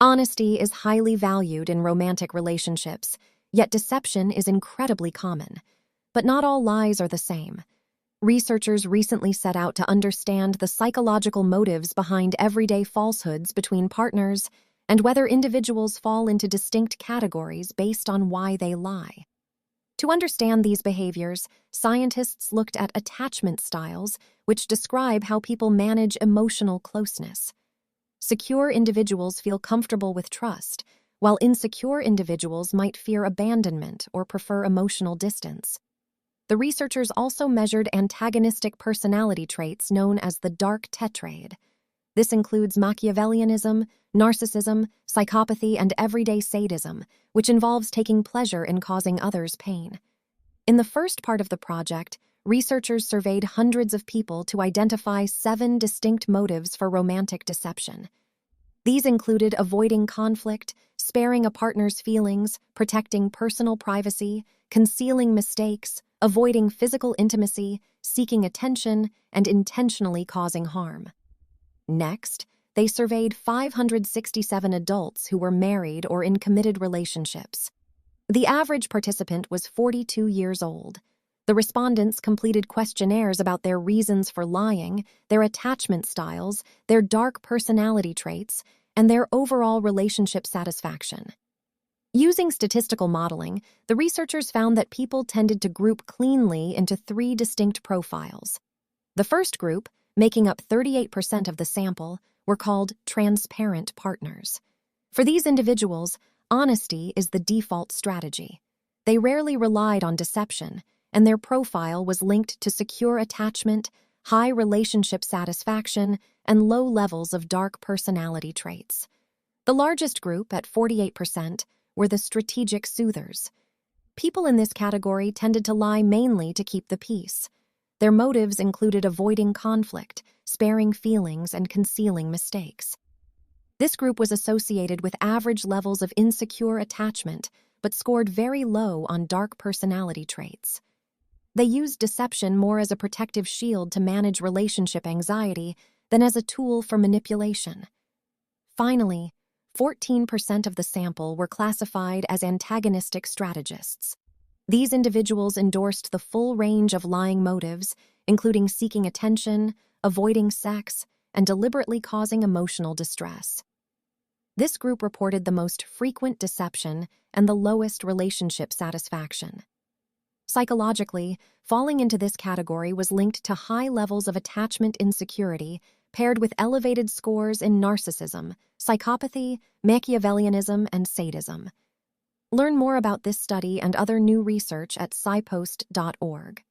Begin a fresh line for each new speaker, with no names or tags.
Honesty is highly valued in romantic relationships, yet deception is incredibly common. But not all lies are the same. Researchers recently set out to understand the psychological motives behind everyday falsehoods between partners and whether individuals fall into distinct categories based on why they lie. To understand these behaviors, scientists looked at attachment styles, which describe how people manage emotional closeness. Secure individuals feel comfortable with trust, while insecure individuals might fear abandonment or prefer emotional distance. The researchers also measured antagonistic personality traits known as the dark tetrad. This includes Machiavellianism, narcissism, psychopathy, and everyday sadism, which involves taking pleasure in causing others pain. In the first part of the project, researchers surveyed hundreds of people to identify 7 distinct motives for romantic deception. These included avoiding conflict, sparing a partner's feelings, protecting personal privacy, concealing mistakes, avoiding physical intimacy, seeking attention, and intentionally causing harm. Next, they surveyed 567 adults who were married or in committed relationships. The average participant was 42 years old. The respondents completed questionnaires about their reasons for lying, their attachment styles, their dark personality traits, and their overall relationship satisfaction. Using statistical modeling, the researchers found that people tended to group cleanly into 3 distinct profiles. The first group, making up 38% of the sample, were called transparent partners. For these individuals, honesty is the default strategy. They rarely relied on deception, and their profile was linked to secure attachment, high relationship satisfaction, and low levels of dark personality traits. The largest group, at 48%, were the strategic soothers. People in this category tended to lie mainly to keep the peace. Their motives included avoiding conflict, sparing feelings, and concealing mistakes. This group was associated with average levels of insecure attachment, but scored very low on dark personality traits. They used deception more as a protective shield to manage relationship anxiety than as a tool for manipulation. Finally, 14% of the sample were classified as antagonistic strategists. These individuals endorsed the full range of lying motives, including seeking attention, avoiding sex, and deliberately causing emotional distress. This group reported the most frequent deception and the lowest relationship satisfaction. Psychologically, falling into this category was linked to high levels of attachment insecurity paired with elevated scores in narcissism, psychopathy, Machiavellianism, and sadism. Learn more about this study and other new research at PsyPost.org.